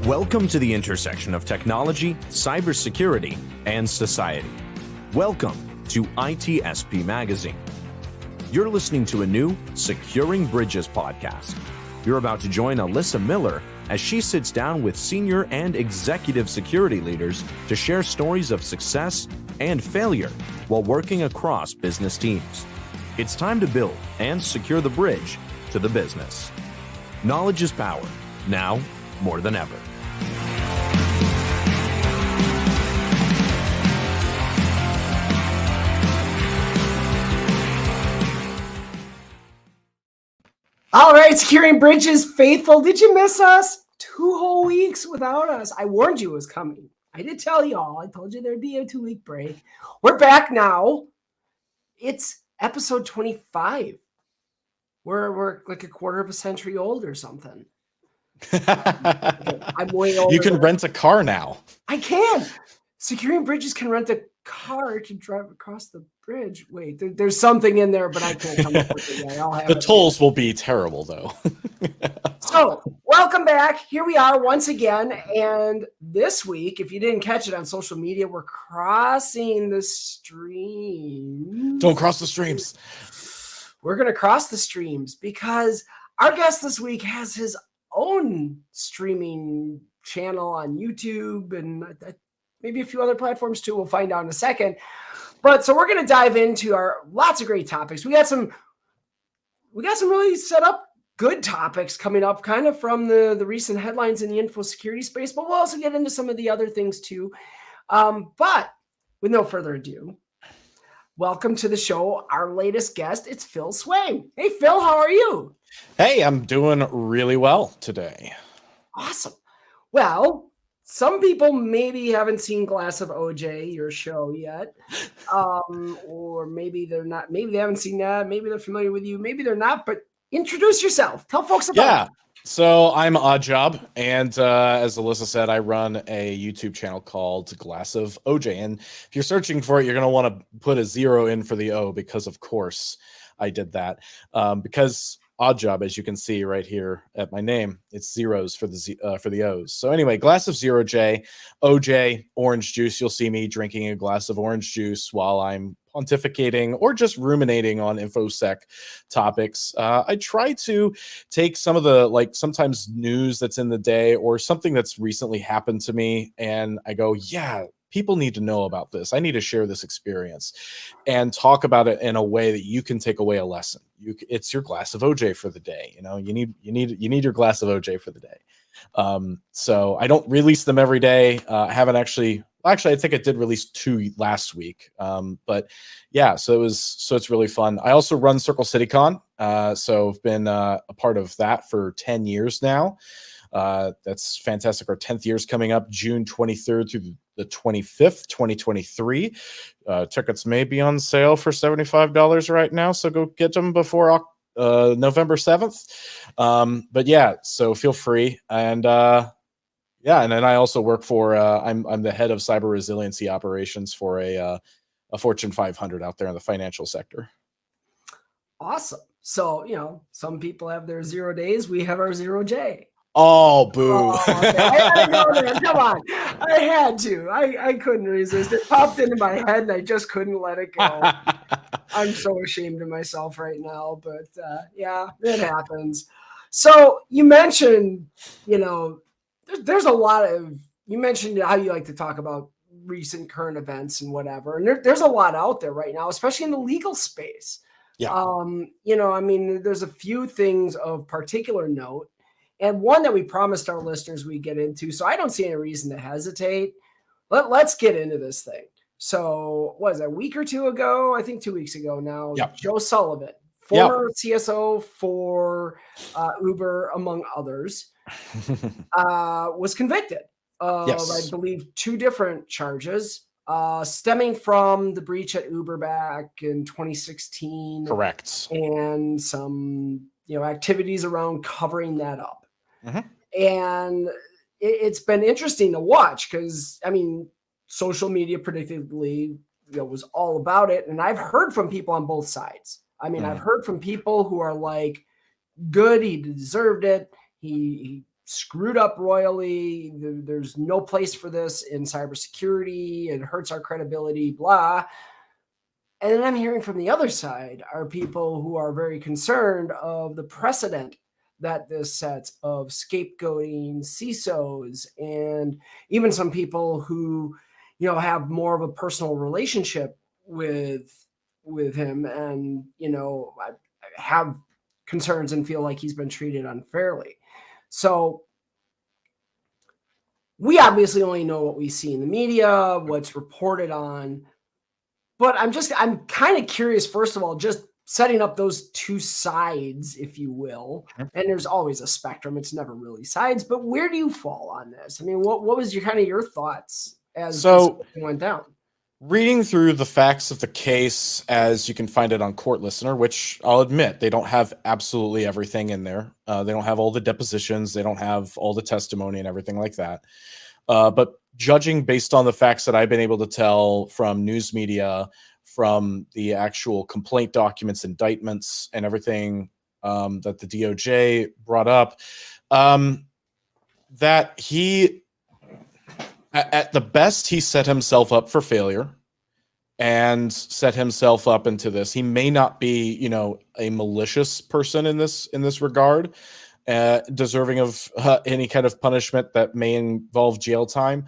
Welcome to the intersection of technology, cybersecurity, and society. Welcome to ITSP Magazine. You're listening to a new Securing Bridges podcast. You're about to join Alyssa Miller as she sits down with senior and executive security leaders to share stories of success and failure while working across business teams. It's time to build and secure the bridge to the business. Knowledge is power, now more than ever. All right, Securing Bridges faithful. Did you miss us? 2 whole weeks without us. I warned you it was coming. I did tell y'all. I told you there'd be a 2-week break. We're back now. It's episode 25. We're like a quarter of a century old or something. I'm way older. You can rent a car now. I can. Securing Bridges can rent a car to drive across the bridge. Wait, there's something in there, but I can't come up with it yet. I'll have the tolls will be terrible, though. So, welcome back. Here we are once again. And this week, if you didn't catch it on social media, we're crossing the stream. Don't cross the streams. We're going to cross the streams because our guest this week has his own streaming channel on YouTube and maybe a few other platforms too. We'll find out in a second. But so we're going to dive into our lots of great topics. We got some really set up good topics coming up kind of from the recent headlines in the info security space, but we'll also get into some of the other things too. But with no further ado, welcome to the show. Our latest guest, it's Phil Swaim. Hey, Phil, how are you? Hey, I'm doing really well today. Awesome. Well, some people maybe haven't seen Glass of OJ, your show, yet. Or maybe they're not. Maybe they haven't seen that. Maybe they're familiar with you. Maybe they're not. But introduce yourself. Tell folks about it. So I'm Odd Job. And as Alyssa said, I run a YouTube channel called Glass of OJ. And if you're searching for it, you're going to want to put a 0 in for the O because, of course, I did that. Because Odd Job, as you can see right here at my name, it's zeros for the O's. So anyway, Glass of 0J, OJ, orange juice. You'll see me drinking a glass of orange juice while I'm pontificating or just ruminating on InfoSec topics. I try to take some of the sometimes news that's in the day or something that's recently happened to me, and I go, yeah, people need to know about this. I need to share this experience and talk about it in a way that you can take away a lesson. It's your glass of OJ for the day. You need your glass of OJ for the day. So I don't release them every day. I haven't actually, I think I did release 2 last week. But yeah, so it's really fun. I also run Circle City Con. So I've been a part of that for 10 years now. That's fantastic. Our 10th year is coming up June 23rd through the 25th, 2023. Tickets may be on sale for $75 right now, so go get them before November 7th. But yeah, so feel free. And and then I also work for I'm the head of cyber resiliency operations for a Fortune 500 out there in the financial sector. Awesome. So some people have their 0 days. We have our 0J. Oh, boo. Oh, okay. I had to go there. Come on. I had to. I couldn't resist. It popped into my head and I just couldn't let it go. I'm so ashamed of myself right now, but yeah, it happens. So you mentioned, there's a lot of, you mentioned how you like to talk about recent current events and whatever. And there's a lot out there right now, especially in the legal space. Yeah. There's a few things of particular note. And one that we promised our listeners we'd get into. So I don't see any reason to hesitate. Let's get into this thing. So what is it, a week or 2 ago? I think 2 weeks ago now. Yep. Joe Sullivan, former CSO for Uber, among others, was convicted of, I believe, 2 different charges stemming from the breach at Uber back in 2016. Correct. And some activities around covering that up. Mm-hmm. And it's been interesting to watch because, social media predictably was all about it. And I've heard from people on both sides. I've heard from people who are like, good, he deserved it. He screwed up royally. There's no place for this in cybersecurity. It hurts our credibility, blah. And then I'm hearing from the other side are people who are very concerned of the precedent that this sets of scapegoating CISOs, and even some people who, have more of a personal relationship with him, and have concerns and feel like he's been treated unfairly. So we obviously only know what we see in the media, what's reported on. But I'm kind of curious, first of all, just setting up those two sides, if you will. And there's always a spectrum. It's never really sides. But where do you fall on this? I mean, what was your thoughts as this went down? Reading through the facts of the case as you can find it on Court Listener, which I'll admit, they don't have absolutely everything in there. They don't have all the depositions. They don't have all the testimony and everything like that. But judging based on the facts that I've been able to tell from news media, from the actual complaint documents, indictments, and everything that the DOJ brought up, that he, at the best, he set himself up for failure and set himself up into this. He may not be, a malicious person in this regard, deserving of any kind of punishment that may involve jail time.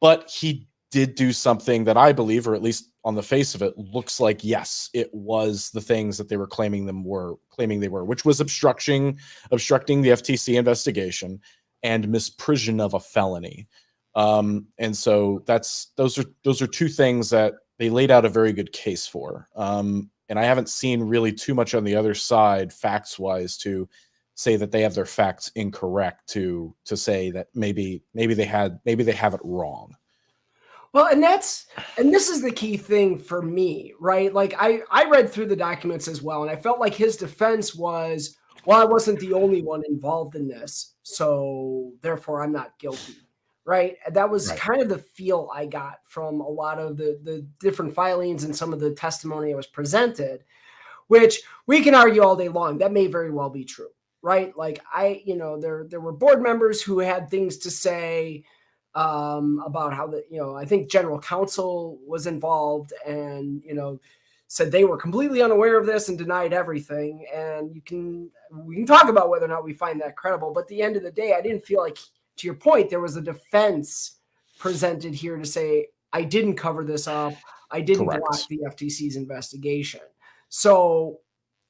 But he did do something that I believe, or at least on the face of it, looks like, yes, it was the things that they were claiming they were, which was obstructing the FTC investigation and misprision of a felony. And so those are two things that they laid out a very good case for. And I haven't seen really too much on the other side, facts wise, to say that they have their facts incorrect, to say that maybe they have it wrong. Well, and this is the key thing for me, right? Like I read through the documents as well, and I felt like his defense was, well, I wasn't the only one involved in this, so therefore I'm not guilty, right? That was kind of the feel I got from a lot of the different filings and some of the testimony that was presented, which we can argue all day long. That may very well be true, right? Like there were board members who had things to say about how I think general counsel was involved and, said they were completely unaware of this and denied everything. And we can talk about whether or not we find that credible. But at the end of the day, I didn't feel like, to your point, there was a defense presented here to say, I didn't cover this up. I didn't block the FTC's investigation. So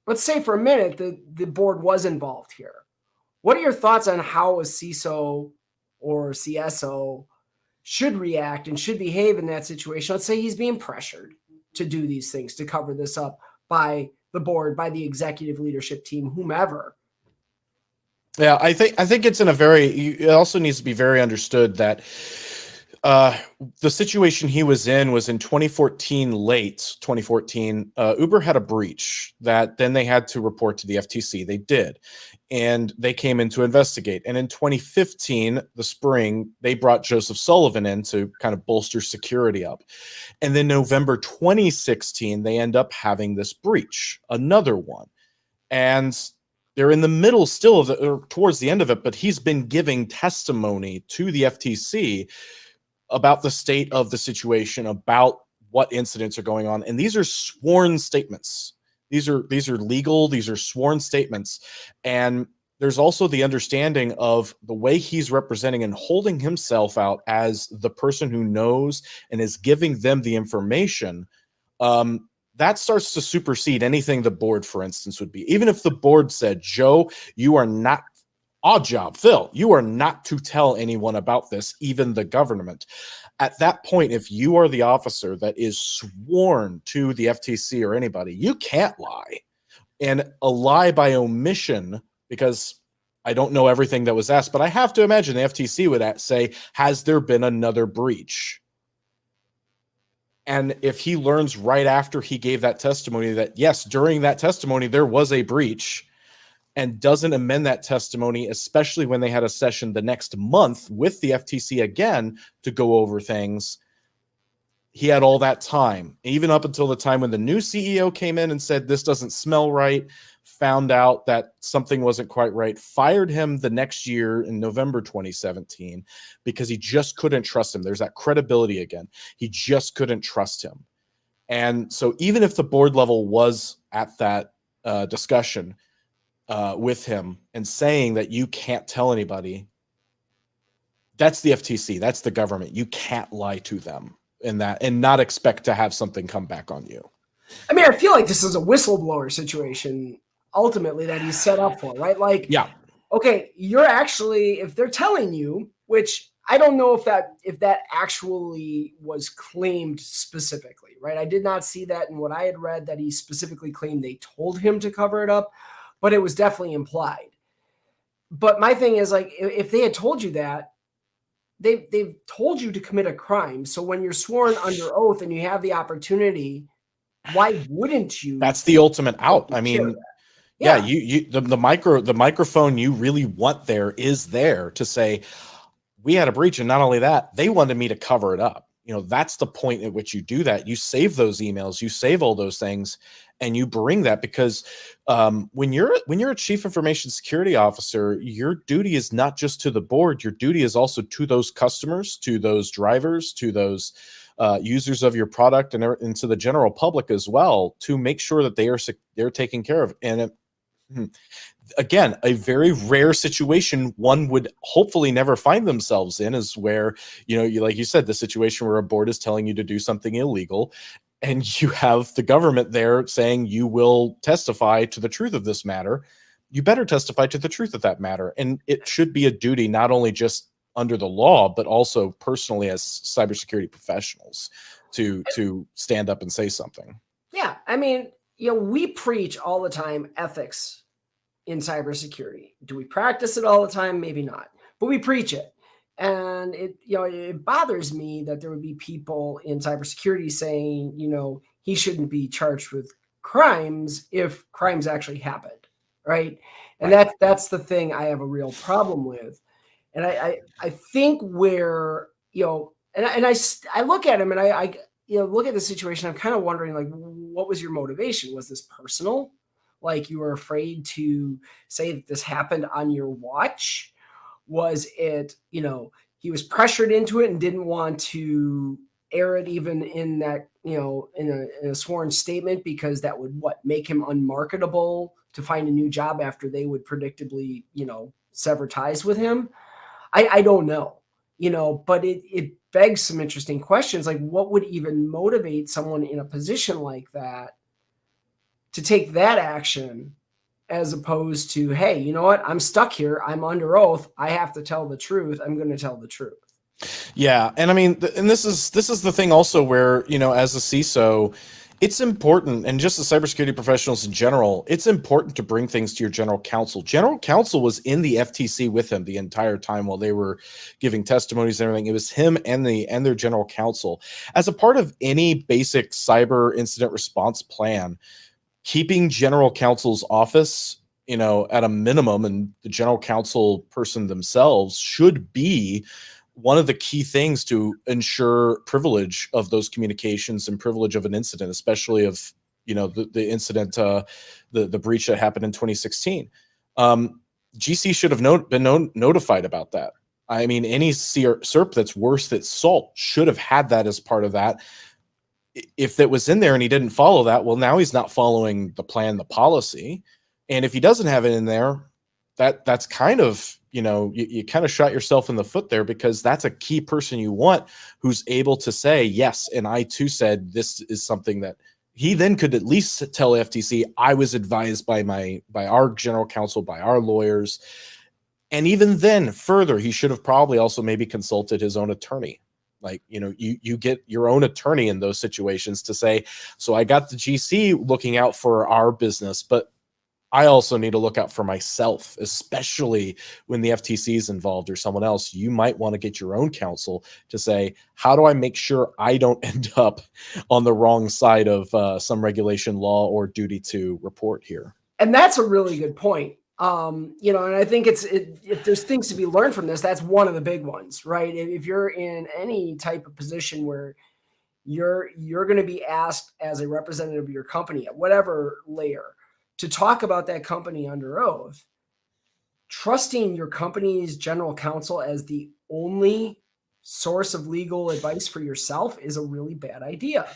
let's say for a minute the board was involved here. What are your thoughts on how a CISO or CSO should react and should behave in that situation? Let's say he's being pressured to do these things, to cover this up by the board, by the executive leadership team, whomever. Yeah, I think it's it also needs to be very understood that the situation he was in 2014, late 2014. Uber had a breach that then they had to report to the FTC. They did. And they came in to investigate. And in 2015, the spring, they brought Joseph Sullivan in to kind of bolster security up. And then November 2016, they end up having this breach, another one. And they're in the middle still of or towards the end of it, but he's been giving testimony to the FTC about the state of the situation, about what incidents are going on. And these are sworn statements. These are legal, these are sworn statements. And there's also the understanding of the way he's representing and holding himself out as the person who knows and is giving them the information. That starts to supersede anything the board, for instance, would be. Even if the board said, Joe, you are not, odd job, Phil, you are not to tell anyone about this, even the government. At that point, if you are the officer that is sworn to the FTC or anybody, you can't lie. And a lie by omission, because I don't know everything that was asked, but I have to imagine the FTC would say, has there been another breach? And if he learns right after he gave that testimony that, yes, during that testimony, there was a breach, and doesn't amend that testimony, especially when they had a session the next month with the FTC again to go over things, he had all that time, even up until the time when the new CEO came in and said, this doesn't smell right, found out that something wasn't quite right, fired him the next year in November 2017 because he just couldn't trust him. There's that credibility again. He just couldn't trust him. And so even if the board level was at that discussion with him and saying that you can't tell anybody, that's the FTC, that's the government. You can't lie to them in that and not expect to have something come back on you. I mean, I feel like this is a whistleblower situation ultimately that he's set up for, right? Like, yeah, okay, you're actually, if they're telling you, which I don't know if that actually was claimed specifically, right? I did not see that in what I had read that he specifically claimed they told him to cover it up, but it was definitely implied. But my thing is, like, if they had told you that, they've told you to commit a crime. So when you're sworn under oath and you have the opportunity, why wouldn't you? That's the ultimate out. I mean, yeah, the microphone you really want there is there to say, we had a breach. And not only that, they wanted me to cover it up. You know, that's the point at which you do that. You save those emails, you save all those things, and you bring that because when you're a chief information security officer, your duty is not just to the board. Your duty is also to those customers, to those drivers, to those users of your product, and to the general public as well, to make sure that they're taken care of. And again, a very rare situation one would hopefully never find themselves in is where, like you said, the situation where a board is telling you to do something illegal and you have the government there saying you will testify to the truth of this matter. You better testify to the truth of that matter. And it should be a duty, not only just under the law, but also personally as cybersecurity professionals to stand up and say something. Yeah. I mean, we preach all the time ethics in cybersecurity. Do we practice it all the time? Maybe not, but we preach it. And it bothers me that there would be people in cybersecurity saying, he shouldn't be charged with crimes if crimes actually happened. Right. And that's the thing I have a real problem with. And I think where, and I look at him and I look at the situation. I'm kind of wondering, like, what was your motivation? Was this personal? Like, you were afraid to say that this happened on your watch? Was it, he was pressured into it and didn't want to air it even in that, in a sworn statement, because that would make him unmarketable to find a new job after they would predictably, sever ties with him? I don't know, but it begs some interesting questions. Like, what would even motivate someone in a position like that to take that action, as opposed to, hey, you know what? I'm stuck here. I'm under oath. I have to tell the truth. I'm going to tell the truth. Yeah. And I mean, and this is the thing also where, as a CISO, it's important, and just as cybersecurity professionals in general, it's important to bring things to your general counsel. General counsel was in the FTC with him the entire time while they were giving testimonies and everything. It was him and their general counsel. As a part of any basic cyber incident response plan, keeping general counsel's office, at a minimum, and the general counsel person themselves should be one of the key things to ensure privilege of those communications and privilege of an incident, especially of, the incident, the breach that happened in 2016. GC should have been notified about that. I mean, any SERP that's worse than salt should have had that as part of that. If that was in there and he didn't follow that, well, now he's not following the plan, the policy. And if he doesn't have it in there, that's kind of, you kind of shot yourself in the foot there, because that's a key person you want who's able to say, yes, and I too said this is something that he then could at least tell FTC, I was advised by our general counsel, by our lawyers. And even then further, he should have probably also maybe consulted his own attorney. Like, you get your own attorney in those situations to say, so I got the GC looking out for our business, but I also need to look out for myself, especially when the FTC is involved or someone else. You might want to get your own counsel to say, how do I make sure I don't end up on the wrong side of some regulation, law, or duty to report here? And that's a really good point. And I think if there's things to be learned from this, that's one of the big ones, right? If you're in any type of position where you're going to be asked as a representative of your company at whatever layer to talk about that company under oath. Trusting your company's general counsel as the only source of legal advice for yourself is a really bad idea.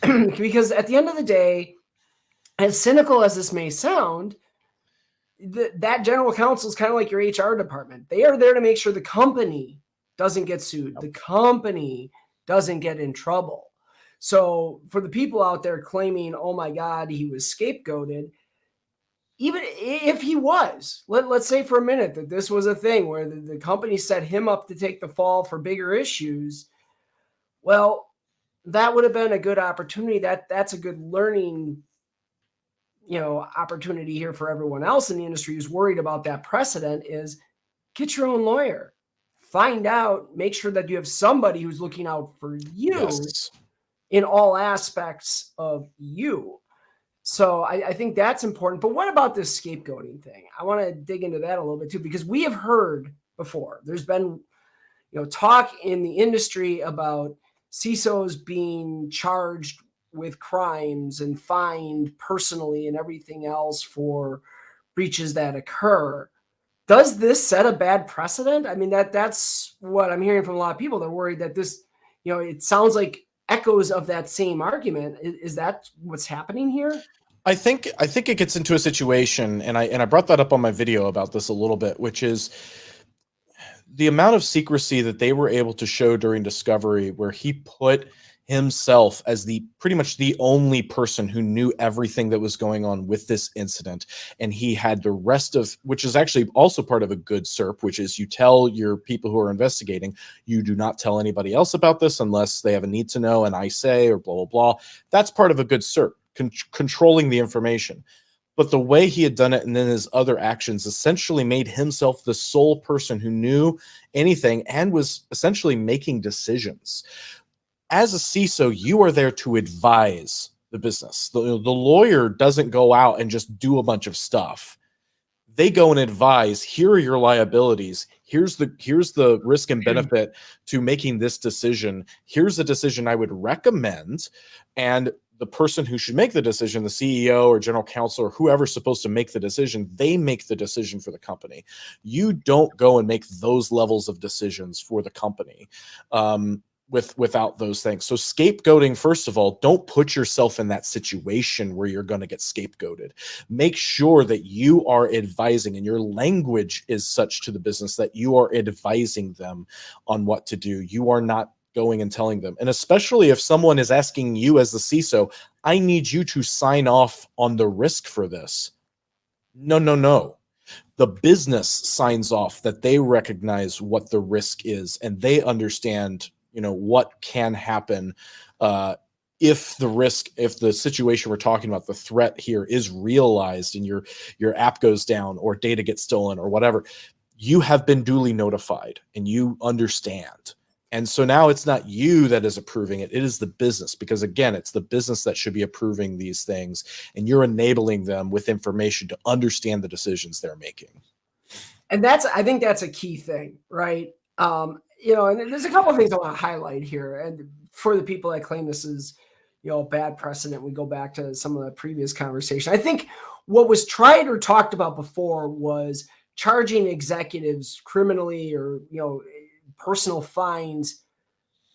Because at the end of the day, as cynical as this may sound, that general counsel is kind of like your HR department. They are there to make sure the company doesn't get sued. The company doesn't get in trouble. So for the people out there claiming, oh my God, he was scapegoated, even if he was, let's say for a minute that this was a thing where the company set him up to take the fall for bigger issues, well, that would have been a good opportunity. That's a good learning, opportunity here for everyone else in the industry who's worried about that precedent. Is get your own lawyer, find out, make sure that you have somebody who's looking out for you in all aspects of you. So I think that's important. But what about this scapegoating thing? I want to dig into that a little bit too, because we have heard before, there's been, talk in the industry about CISOs being charged with crimes and fined personally and everything else for breaches that occur. Does this set a bad precedent? I mean, that's what I'm hearing from a lot of people. They're worried that this, it sounds like echoes of that same argument. Is that what's happening here? I think it gets into a situation, and I brought that up on my video about this a little bit, which is the amount of secrecy that they were able to show during discovery, where he put himself as pretty much the only person who knew everything that was going on with this incident. And he had the rest of, which is actually also part of a good SERP, which is you tell your people who are investigating, you do not tell anybody else about this unless they have a need to know, and I say, or blah, blah, blah. That's part of a good SERP, controlling the information. But the way he had done it and then his other actions essentially made himself the sole person who knew anything and was essentially making decisions. As a CISO, you are there to advise the business. The lawyer doesn't go out and just do a bunch of stuff. They go and advise, here are your liabilities. Here's the risk and benefit to making this decision. Here's the decision I would recommend. And the person who should make the decision, the CEO or general counsel or whoever's supposed to make the decision, they make the decision for the company. You don't go and make those levels of decisions for the company without those things. So scapegoating, first of all, don't put yourself in that situation where you're going to get scapegoated. Make sure that you are advising and your language is such to the business that you are advising them on what to do. You are not going and telling them. And especially if someone is asking you as the CISO, I need you to sign off on the risk for this. No. The business signs off that they recognize what the risk is and they understand, what can happen if the situation we're talking about, the threat here is realized and your app goes down or data gets stolen or whatever. You have been duly notified and you understand. And so now it's not you that is approving it. It is the business, because again, it's the business that should be approving these things, and you're enabling them with information to understand the decisions they're making. And I think that's a key thing, right? And there's a couple of things I want to highlight here. And for the people that claim this is, a bad precedent, we go back to some of the previous conversation. I think what was tried or talked about before was charging executives criminally or, personal fines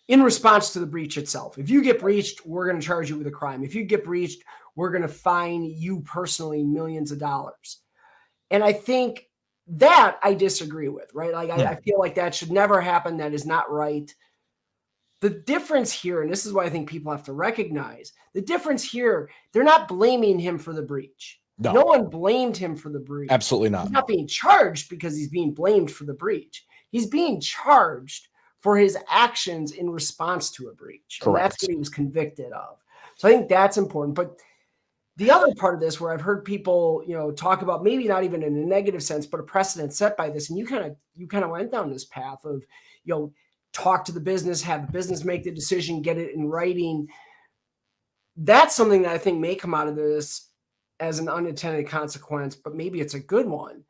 in response to the breach itself. If you get breached, we're going to charge you with a crime. If you get breached, we're going to fine you personally millions of dollars. And I think that I disagree with, right? Like I feel like that should never happen. That is not right. The difference here, and this is what I think people have to recognize, the difference here, they're not blaming him for the breach. No one blamed him for the breach. Absolutely not. He's not being charged because he's being blamed for the breach. He's being charged for his actions in response to a breach. Correct. And that's what he was convicted of. So I think that's important. But the other part of this, where I've heard people, talk about maybe not even in a negative sense, but a precedent set by this, and you kind of went down this path of, talk to the business, have the business make the decision, get it in writing. That's something that I think may come out of this as an unintended consequence, but maybe it's a good one.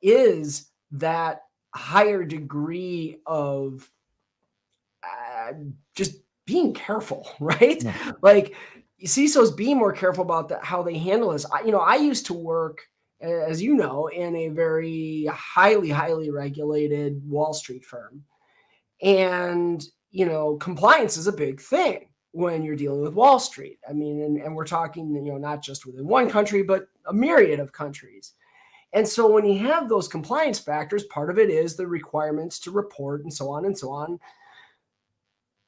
Is that higher degree of just being careful, right? Yeah. Like CISOs being more careful about how they handle this. I used to work, as you know, in a very highly regulated Wall Street firm. And, compliance is a big thing when you're dealing with Wall Street. I mean, and we're talking, not just within one country, but a myriad of countries. And so when you have those compliance factors, part of it is the requirements to report and so on and so on.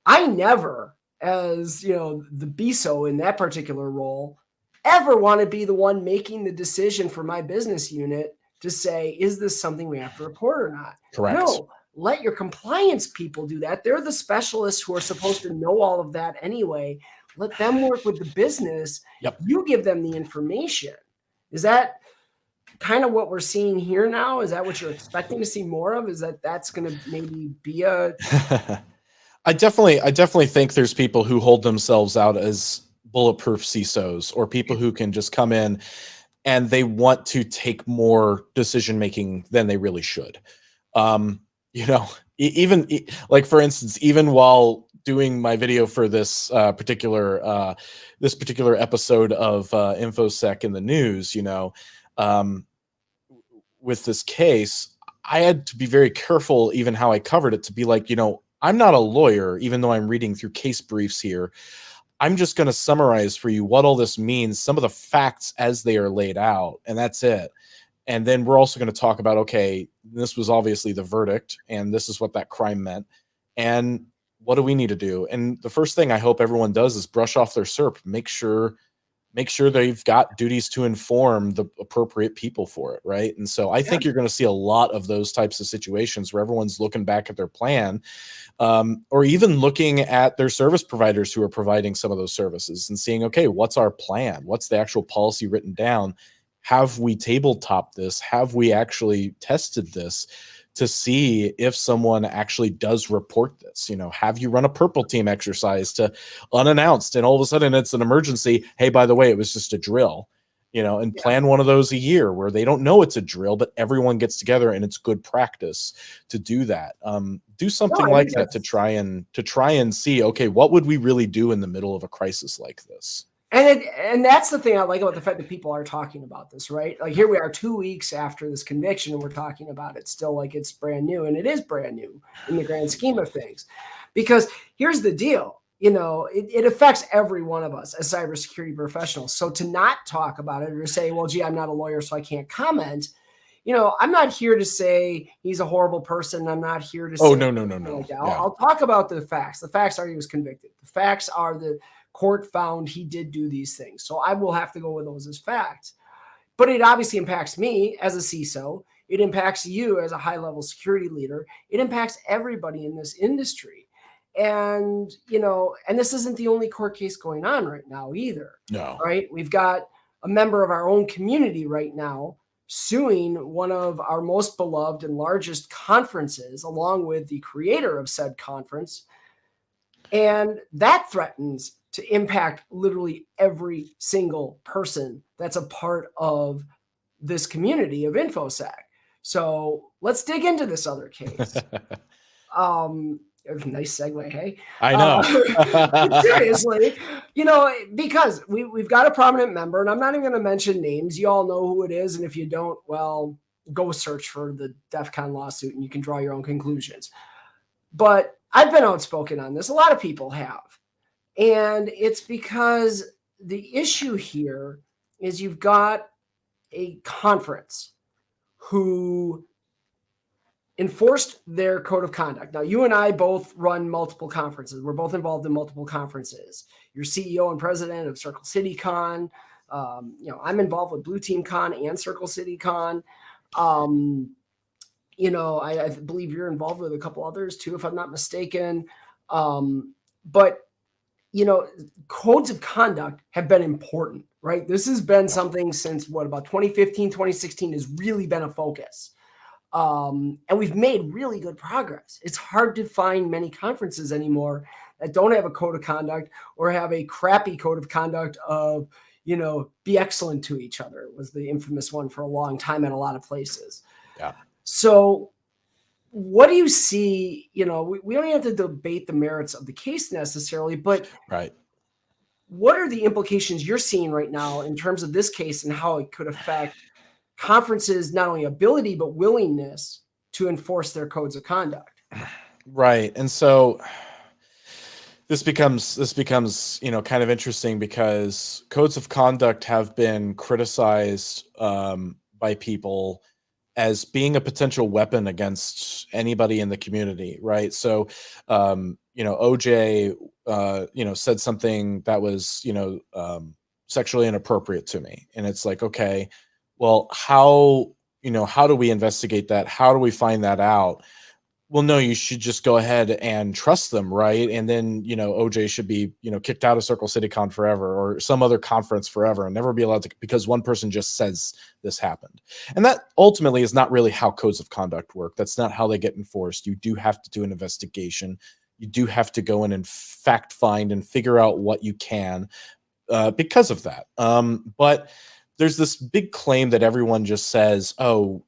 I never, as the BISO in that particular role, ever want to be the one making the decision for my business unit to say, is this something we have to report or not? Correct. No, let your compliance people do that. They're the specialists who are supposed to know all of that anyway. Let them work with the business. Yep. You give them the information. Is that kind of what we're seeing here now? Is that what you're expecting to see more of? Is that's going to maybe be a... I definitely think there's people who hold themselves out as bulletproof CISOs, or people who can just come in and they want to take more decision making than they really should. Even like, for instance, even while doing my video for this particular episode of InfoSec in the news, with this case, I had to be very careful even how I covered it, to be like, I'm not a lawyer, even though I'm reading through case briefs here. I'm just going to summarize for you what all this means, some of the facts as they are laid out, and that's it. And then we're also going to talk about, okay, this was obviously the verdict, and this is what that crime meant, and what do we need to do? And the first thing I hope everyone does is brush off their SERP. Make sure they've got duties to inform the appropriate people for it, right? And so I think you're going to see a lot of those types of situations where everyone's looking back at their plan, or even looking at their service providers who are providing some of those services and seeing, okay, what's our plan? What's the actual policy written down? Have we tabletop this? Have we actually tested this to see if someone actually does report this? Have you run a purple team exercise to unannounced, and all of a sudden it's an emergency? Hey, by the way, it was just a drill, and plan one of those a year where they don't know it's a drill, but everyone gets together and it's good practice to do that. Do something like that to try and see, okay, what would we really do in the middle of a crisis like this? And that's the thing I like about the fact that people are talking about this, right? Like, here we are 2 weeks after this conviction, and we're talking about it still like it's brand new, and it is brand new in the grand scheme of things. Because here's the deal, it affects every one of us as cybersecurity professionals. So to not talk about it, or say, well, gee, I'm not a lawyer, so I can't comment. I'm not here to say he's a horrible person. I'm not here to say, oh, no. Like that. I'll talk about the facts. The facts are he was convicted. The facts are the court found he did do these things. So I will have to go with those as facts. But it obviously impacts me as a CISO. It impacts you as a high-level security leader. It impacts everybody in this industry. And, and this isn't the only court case going on right now either. No. Right? We've got a member of our own community right now suing one of our most beloved and largest conferences, along with the creator of said conference. And that threatens to impact literally every single person that's a part of this community of InfoSec. So let's dig into this other case. Nice segue, hey? I know. Seriously, because we've got a prominent member, and I'm not even going to mention names. You all know who it is, and if you don't, well, go search for the DEF CON lawsuit, and you can draw your own conclusions. But I've been outspoken on this. A lot of people have. And it's because the issue here is you've got a conference who enforced their code of conduct. Now, you and I both run multiple conferences. We're both involved in multiple conferences. You're CEO and president of Circle City Con. I'm involved with Blue Team Con and Circle City Con. I believe you're involved with a couple others too, if I'm not mistaken. But codes of conduct have been important, right? This has been something since about 2015, 2016 has really been a focus. And we've made really good progress. It's hard to find many conferences anymore that don't have a code of conduct or have a crappy code of conduct of, be excellent to each other. It was the infamous one for a long time at a lot of places. Yeah. So what do you see? You know, we don't have to debate the merits of the case necessarily, but Right. what are the implications you're seeing right now in terms of this case and how it could affect conferences' not only ability but willingness to enforce their codes of conduct? Right. And so this becomes kind of interesting because codes of conduct have been criticized by people as being a potential weapon against anybody in the community, right? So OJ said something that was sexually inappropriate to me, and it's like, okay, well, how do we investigate that? How do we find that out? Well, no, you should just go ahead and trust them, right? And then, OJ should be, kicked out of Circle City Con forever, or some other conference forever, and never be allowed to, because one person just says this happened. And that ultimately is not really how codes of conduct work. That's not how they get enforced. You do have to do an investigation. You do have to go in and fact find and figure out what you can because of that. But there's this big claim that everyone just says, oh,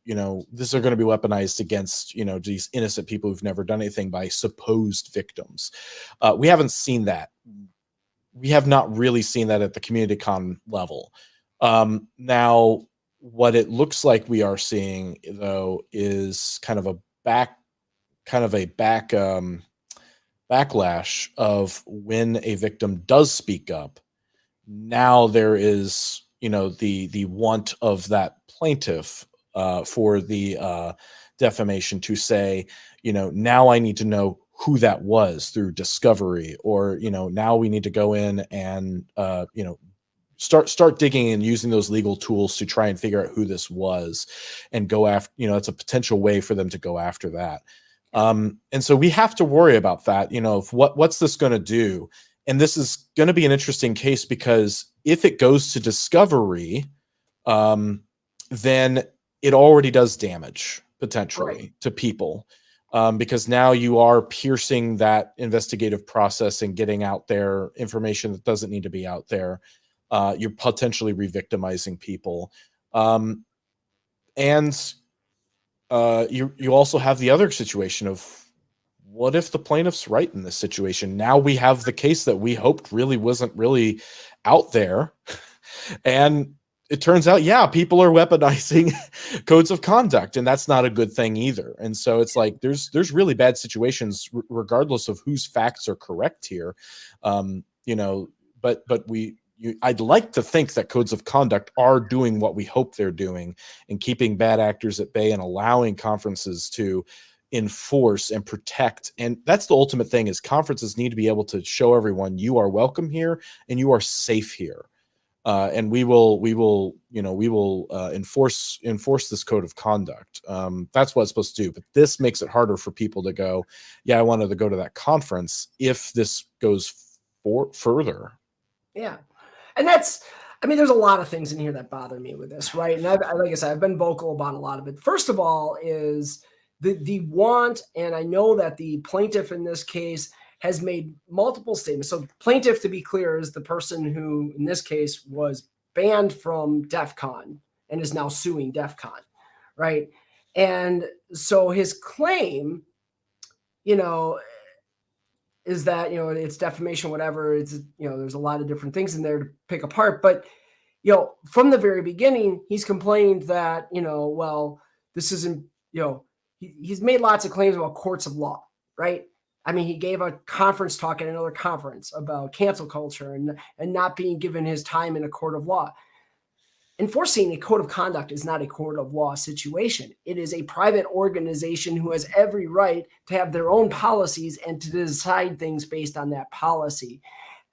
this are going to be weaponized against, these innocent people who've never done anything by supposed victims. We haven't seen that. We have not really seen that at the community con level. Now, what it looks like we are seeing, though, is kind of a backlash of when a victim does speak up. Now there is the want of that plaintiff for the defamation to say, now I need to know who that was through discovery, or now we need to go in and start digging and using those legal tools to try and figure out who this was and go after, it's a potential way for them to go after that. And so we have to worry about that. What's this going to do? And this is going to be an interesting case, because if it goes to discovery, then it already does damage potentially to people, because now you are piercing that investigative process and getting out there information that doesn't need to be out there. You're potentially re-victimizing people. And you also have the other situation of, what if the plaintiff's right in this situation? Now we have the case that we hoped really wasn't really out there. And it turns out, yeah, people are weaponizing codes of conduct, and that's not a good thing either. And so it's like, there's really bad situations regardless of whose facts are correct here. But I'd like to think that codes of conduct are doing what we hope they're doing, and keeping bad actors at bay and allowing conferences to enforce and protect. And that's the ultimate thing, is conferences need to be able to show everyone, you are welcome here and you are safe here. And we will enforce this code of conduct. That's what it's supposed to do. But this makes it harder for people to go, yeah, I wanted to go to that conference, if this goes further. Yeah. And there's a lot of things in here that bother me with this, right? And like I said, I've been vocal about a lot of it. First of all is the want, and I know that the plaintiff in this case has made multiple statements. So plaintiff, to be clear, is the person who, in this case, was banned from DEF CON and is now suing DEF CON, right? And so his claim, is that, it's defamation, whatever. It's, there's a lot of different things in there to pick apart. But, from the very beginning, he's complained that, well, this isn't, he's made lots of claims about courts of law, right? I mean, he gave a conference talk at another conference about cancel culture and not being given his time in a court of law. Enforcing a code of conduct is not a court of law situation. It is a private organization who has every right to have their own policies and to decide things based on that policy.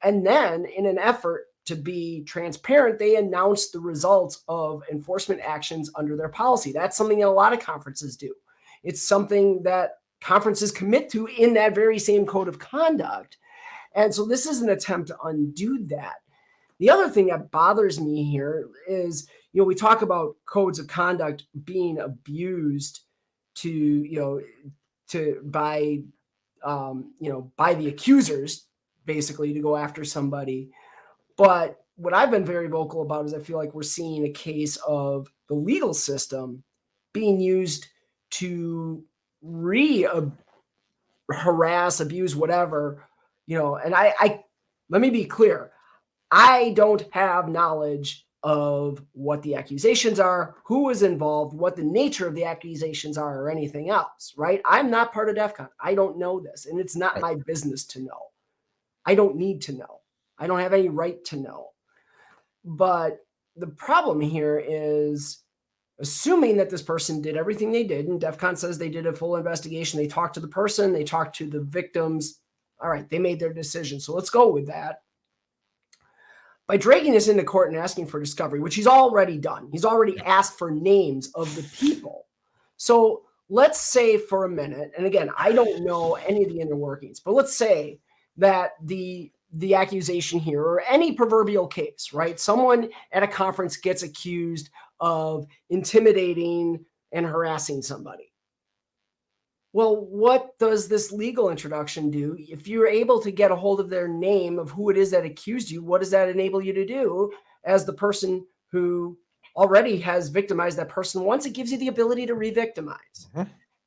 And then, in an effort to be transparent, they announce the results of enforcement actions under their policy. That's something that a lot of conferences do. It's something that conferences commit to in that very same code of conduct. And so this is an attempt to undo that. The other thing that bothers me here is, we talk about codes of conduct being abused by the accusers, basically, to go after somebody. But what I've been very vocal about is I feel like we're seeing a case of the legal system being used to harass, abuse, whatever, and I let me be clear. I don't have knowledge of what the accusations are, who is involved, what the nature of the accusations are, or anything else, right? I'm not part of DEF CON. I don't know this, and it's not my business to know. I don't need to know. I don't have any right to know. But the problem here is assuming that this person did everything they did, and DEF CON says they did a full investigation. They talked to the person, they talked to the victims. All right, they made their decision. So let's go with that. By dragging this into court and asking for discovery, which he's already done, he's already asked for names of the people. So let's say for a minute, and again, I don't know any of the inner workings, but let's say that the accusation here, or any proverbial case, right? Someone at a conference gets accused of intimidating and harassing somebody. Well, what does this legal introduction do? If you're able to get a hold of their name of who it is that accused you, what does that enable you to do as the person who already has victimized that person once? It gives you the ability to re-victimize.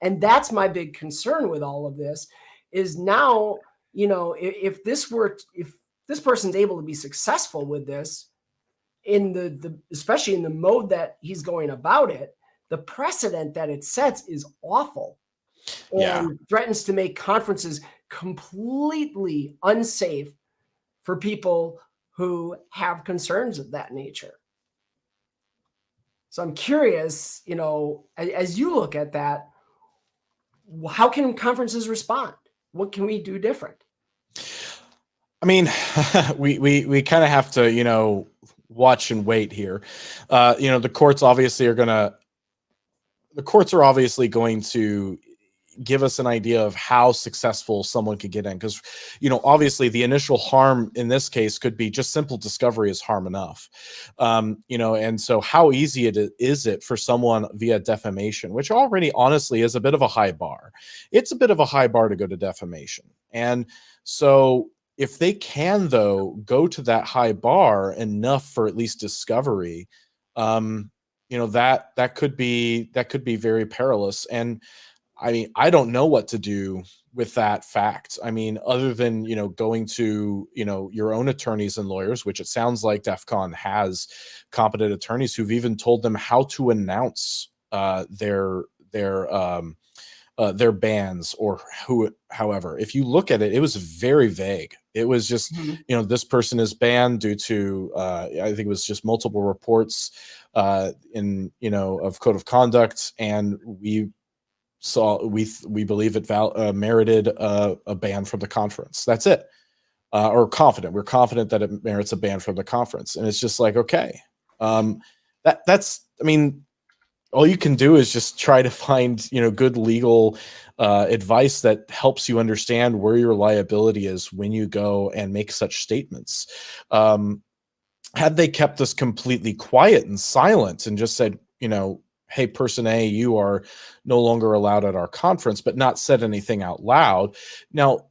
And that's my big concern with all of this is now, if this person's able to be successful with this in especially in the mode that he's going about it, the precedent that it sets is awful. And threatens to make conferences completely unsafe for people who have concerns of that nature. So I'm curious, as you look at that, how can conferences respond? What can we do different? I mean, we kind of have to, watch and wait here. The courts are obviously going to give us an idea of how successful someone could get in. Because, obviously the initial harm in this case could be just simple discovery is harm enough. And so how easy is it for someone via defamation, which already honestly is a bit of a high bar. It's a bit of a high bar to go to defamation. And so if they can, though, go to that high bar enough for at least discovery, that could be very perilous. And I mean, I don't know what to do with that fact. I mean, other than, going to, your own attorneys and lawyers, which it sounds like DEF CON has competent attorneys who've even told them how to announce their bans or however. If you look at it, it was very vague. It was just, this person is banned due to, I think it was just multiple reports of code of conduct. And we believe it merited a ban from the conference. That's it. Or confident. We're confident that it merits a ban from the conference. And it's just like, okay. That's, I mean, all you can do is just try to find, good legal advice that helps you understand where your liability is when you go and make such statements. Had they kept this completely quiet and silent and just said, hey, person A, you are no longer allowed at our conference, but not said anything out loud. Now,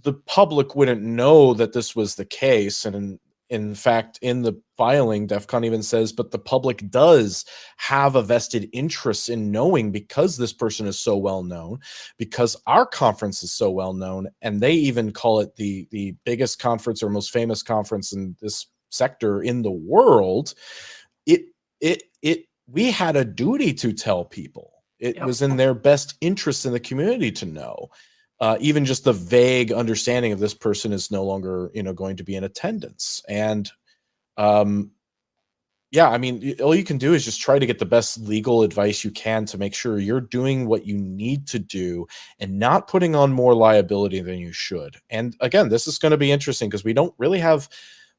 the public wouldn't know that this was the case. And in fact, in the filing, DEF CON even says, but the public does have a vested interest in knowing because this person is so well known, because our conference is so well known, and they even call it the biggest conference or most famous conference in this sector in the world. We had a duty to tell people. It was in their best interest in the community to know. Even just the vague understanding of this person is no longer, going to be in attendance. And I mean, all you can do is just try to get the best legal advice you can to make sure you're doing what you need to do and not putting on more liability than you should. And again, this is going to be interesting because we don't really have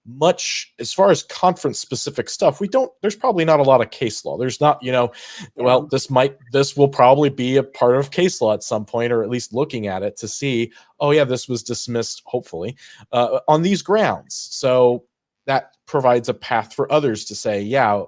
much as far as conference specific stuff. There's probably not a lot of case law. There's not, well, this will probably be a part of case law at some point, or at least looking at it to see, oh yeah, this was dismissed, hopefully, on these grounds. So that provides a path for others to say, yeah,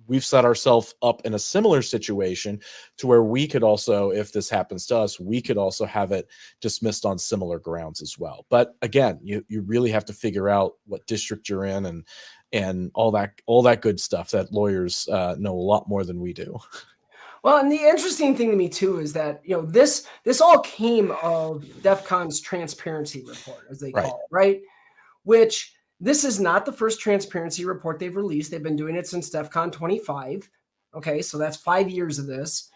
we've set ourselves up in a similar situation to where we could also, if this happens to us, we could also have it dismissed on similar grounds as well. But again, you really have to figure out what district you're in and all that good stuff that lawyers know a lot more than we do. Well, and the interesting thing to me too is that, this all came of DEF CON's transparency report, as they call it, right? Which this is not the first transparency report they've released. They've been doing it since DEF CON 25. Okay, so that's 5 years of this.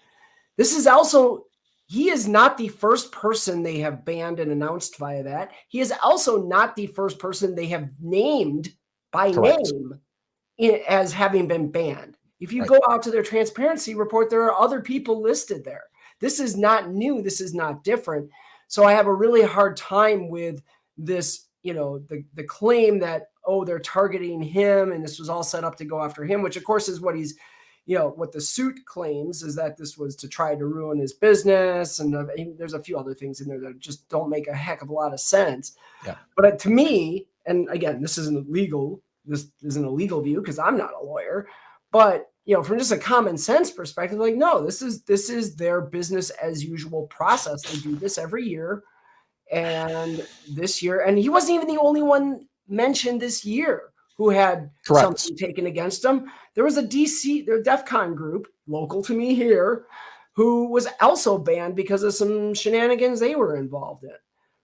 This is also, he is not the first person they have banned and announced via that. He is also not the first person they have named by name as having been banned. If you go out to their transparency report, there are other people listed there. This is not new. This is not different. So I have a really hard time with this, the claim that, oh, they're targeting him and this was all set up to go after him, which of course is what he's, what the suit claims is that this was to try to ruin his business. And there's a few other things in there that just don't make a heck of a lot of sense. Yeah. But to me, and again, this isn't a legal view because I'm not a lawyer, but from just a common sense perspective, like, no, this is their business as usual process. They do this every year. And this year, and he wasn't even the only one mentioned this year who had something taken against him. There was a DEF CON group local to me here who was also banned because of some shenanigans they were involved in.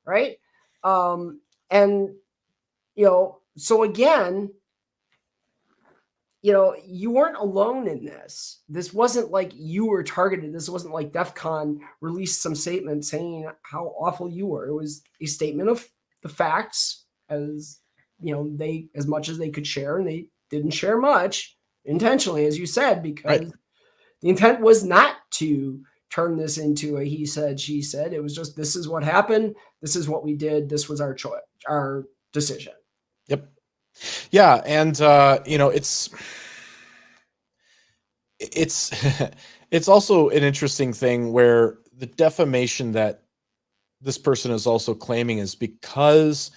Right. And, so again, you weren't alone in this. This wasn't like you were targeted. This wasn't like DEF CON released some statement saying how awful you were. It was a statement of the facts as, they, as much as they could share, and they didn't share much intentionally, as you said, because the intent was not to turn this into a he said, she said. It was just, this is what happened. This is what we did. This was our choice, our decision. Yep. Yeah. And, it's also an interesting thing where the defamation that this person is also claiming is because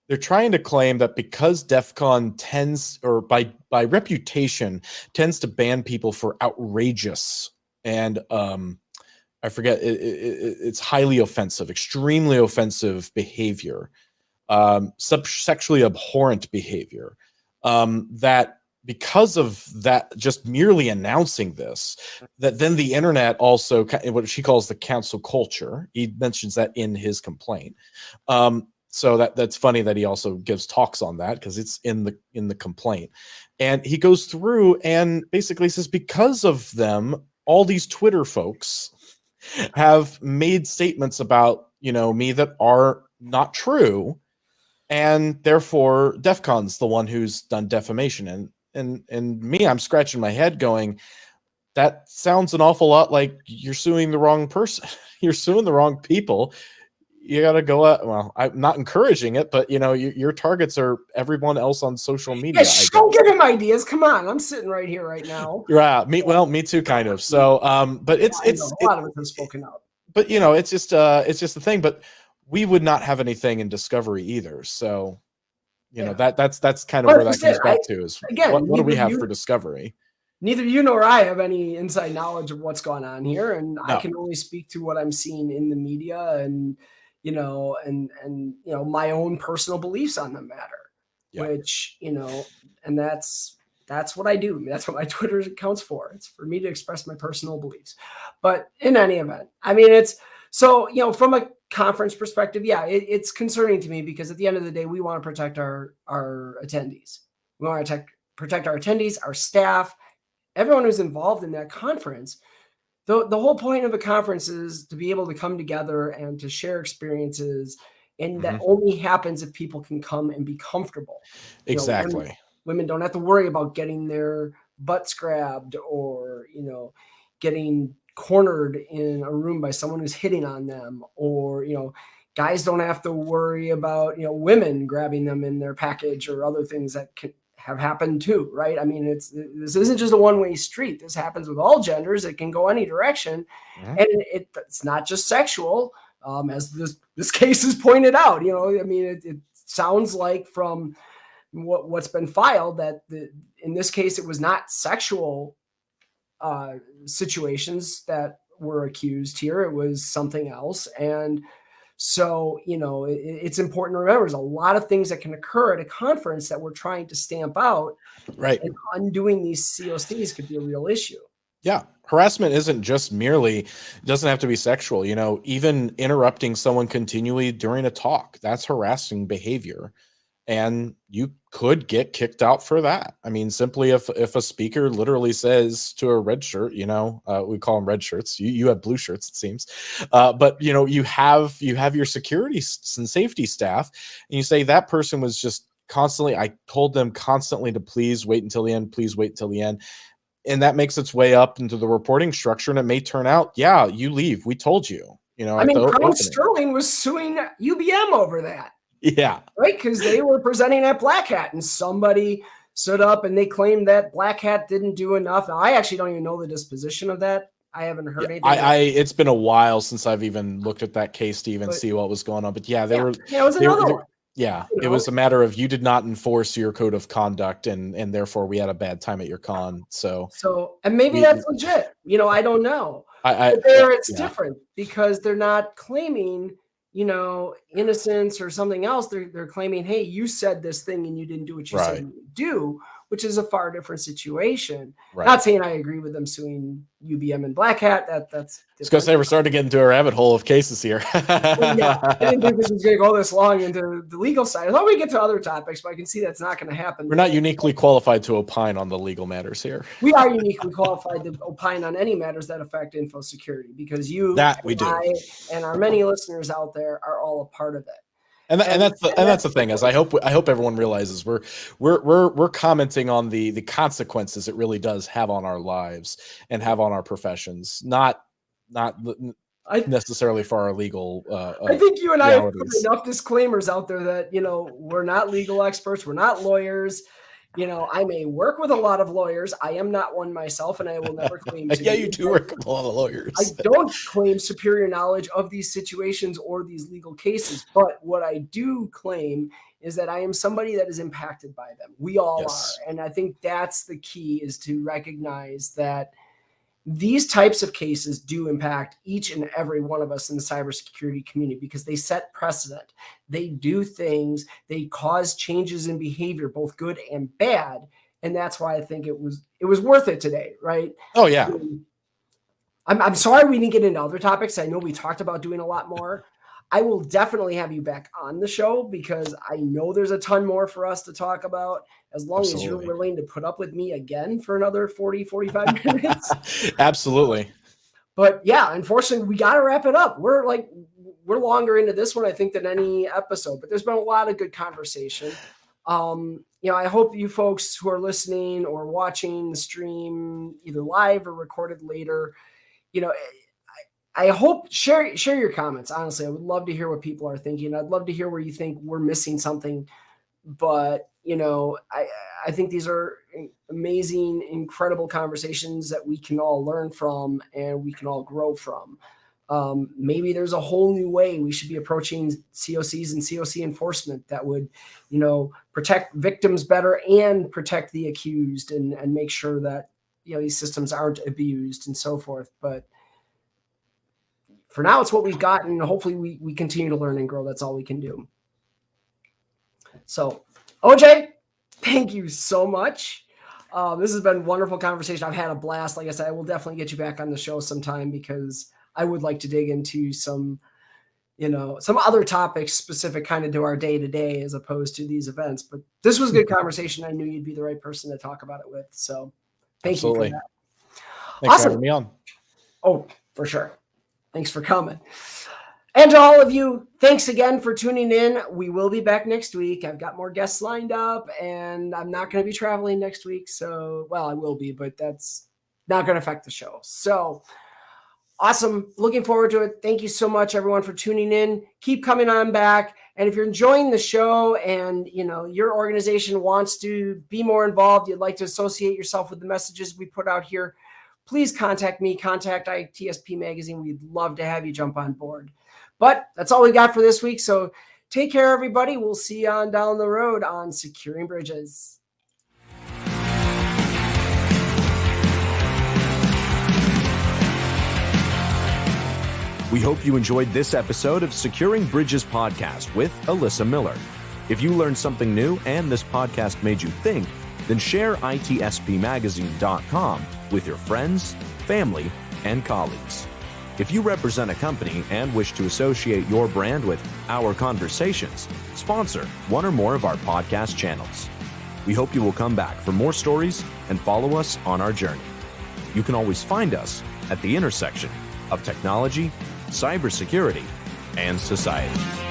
they're trying to claim that because DEF CON tends, or by reputation, tends to ban people for outrageous and, I forget, it's highly offensive, extremely offensive behavior, sexually abhorrent behavior, that because of that, just merely announcing this, that then the internet also, what she calls the cancel culture, he mentions that in his complaint. So that's funny that he also gives talks on that because it's in the complaint. And he goes through and basically says, because of them, all these Twitter folks have made statements about, me that are not true. And therefore DEF CON's the one who's done defamation. And me, I'm scratching my head going, that sounds an awful lot like you're suing the wrong person. You're suing the wrong people. You got to go out. Well, I'm not encouraging it, but your targets are everyone else on social media. Yeah, don't give him ideas. Come on. I'm sitting right here right now. Yeah. Me too, kind of. So, but it's a lot of us have spoken out, but it's just the thing, but we would not have anything in Discovery either. So, that's kind of where that comes back to is, again, what do we have for Discovery? Neither you nor I have any inside knowledge of what's going on here. And I can only speak to what I'm seeing in the media and, my own personal beliefs on the matter, which, and that's what I do. That's what my Twitter account's for. It's for me to express my personal beliefs. But in any event, I mean, it's so, from a conference perspective, it's concerning to me because at the end of the day, we want to protect our attendees. We want to protect our attendees, our staff, everyone who's involved in that conference. The whole point of a conference is to be able to come together and to share experiences. And that only happens if people can come and be comfortable. Exactly. Women don't have to worry about getting their butts grabbed or, getting cornered in a room by someone who's hitting on them, or, guys don't have to worry about, women grabbing them in their package or other things that can have happened too, right? I mean, this isn't just a one-way street. This happens with all genders. It can go any direction. And it's not just sexual, as this case is pointed out. I mean, it sounds like from what's been filed that in this case, it was not sexual situations that were accused here. It was something else. And so, it's important to remember there's a lot of things that can occur at a conference that we're trying to stamp out. Right. And undoing these COCs could be a real issue. Yeah. Harassment isn't just merely, it doesn't have to be sexual. Even interrupting someone continually during a talk, that's harassing behavior. And you could get kicked out for that. I mean, simply if a speaker literally says to a red shirt, we call them red shirts. You have blue shirts, it seems, but you have your security and safety staff, and you say that person was just constantly. I told them constantly to please wait until the end. Please wait until the end. And that makes its way up into the reporting structure, and it may turn out, yeah, you leave. We told you. I mean, Crown Sterling was suing UBM over that. Yeah. Right? Because they were presenting at Black Hat, and somebody stood up and they claimed that Black Hat didn't do enough. Now, I actually don't even know the disposition of that. I haven't heard anything. It's been a while since I've even looked at that case to even see what was going on. But yeah, it was another one. Yeah, it was a matter of you did not enforce your code of conduct, and therefore we had a bad time at your con. So and maybe that's legit. I don't know. But there it's different because they're not claiming, innocence or something else. They're claiming, hey, you said this thing and you didn't do what you said you would do, which is a far different situation. Right. Not saying I agree with them suing UBM and Black Hat. That's because we're starting to get into a rabbit hole of cases here. Yeah, I didn't think this was going to go this long into the legal side. I thought we get to other topics, but I can see that's not going to happen. We're not uniquely qualified to opine on the legal matters here. We are uniquely qualified to opine on any matters that affect info security because I and our many listeners out there are all a part of it. And that's the thing is I hope everyone realizes we're commenting on the consequences it really does have on our lives and have on our professions, not necessarily for our legal. I think you and I have put enough disclaimers out there that we're not legal experts, we're not lawyers. I may work with a lot of lawyers. I am not one myself, and I will never claim to. Yeah, you do work with a lot of lawyers. I don't claim superior knowledge of these situations or these legal cases, but what I do claim is that I am somebody that is impacted by them. We all are, and I think that's the key: is to recognize that these types of cases do impact each and every one of us in the cybersecurity community because they set precedent. They do things, they cause changes in behavior, both good and bad. And that's why I think it was worth it today, right? Oh, yeah. I'm sorry we didn't get into other topics. I know we talked about doing a lot more. I will definitely have you back on the show because I know there's a ton more for us to talk about as long as you're willing to put up with me again for another 40, 45 minutes. Absolutely. But yeah, unfortunately, we got to wrap it up. We're longer into this one, I think, than any episode, but there's been a lot of good conversation. I hope you folks who are listening or watching the stream either live or recorded later, I hope share your comments. Honestly, I would love to hear what people are thinking. I'd love to hear where you think we're missing something. But, I think these are amazing, incredible conversations that we can all learn from and we can all grow from. Maybe there's a whole new way we should be approaching COCs and COC enforcement that would, protect victims better and protect the accused and make sure that, these systems aren't abused and so forth. But for now, it's what we've got, and hopefully we continue to learn and grow. That's all we can do. So, OJ, thank you so much. This has been a wonderful conversation. I've had a blast. Like I said, I will definitely get you back on the show sometime because I would like to dig into some other topics specific kind of to our day-to-day as opposed to these events. But this was a good conversation. I knew you'd be the right person to talk about it with. So thank you for that. Thanks for having me on. Oh, for sure. Thanks for coming. And to all of you, thanks again for tuning in. We will be back next week. I've got more guests lined up, and I'm not going to be traveling next week. So, I will be, but that's not going to affect the show. So, awesome. Looking forward to it. Thank you so much, everyone, for tuning in. Keep coming on back. And if you're enjoying the show and, your organization wants to be more involved, you'd like to associate yourself with the messages we put out here, please contact me, contact ITSP Magazine. We'd love to have you jump on board. But that's all we got for this week. So take care, everybody. We'll see you on down the road on Securing Bridges. We hope you enjoyed this episode of Securing Bridges podcast with Alyssa Miller. If you learned something new and this podcast made you think, then share itspmagazine.com with your friends, family, and colleagues. If you represent a company and wish to associate your brand with our conversations, sponsor one or more of our podcast channels. We hope you will come back for more stories and follow us on our journey. You can always find us at the intersection of technology, cybersecurity, and society.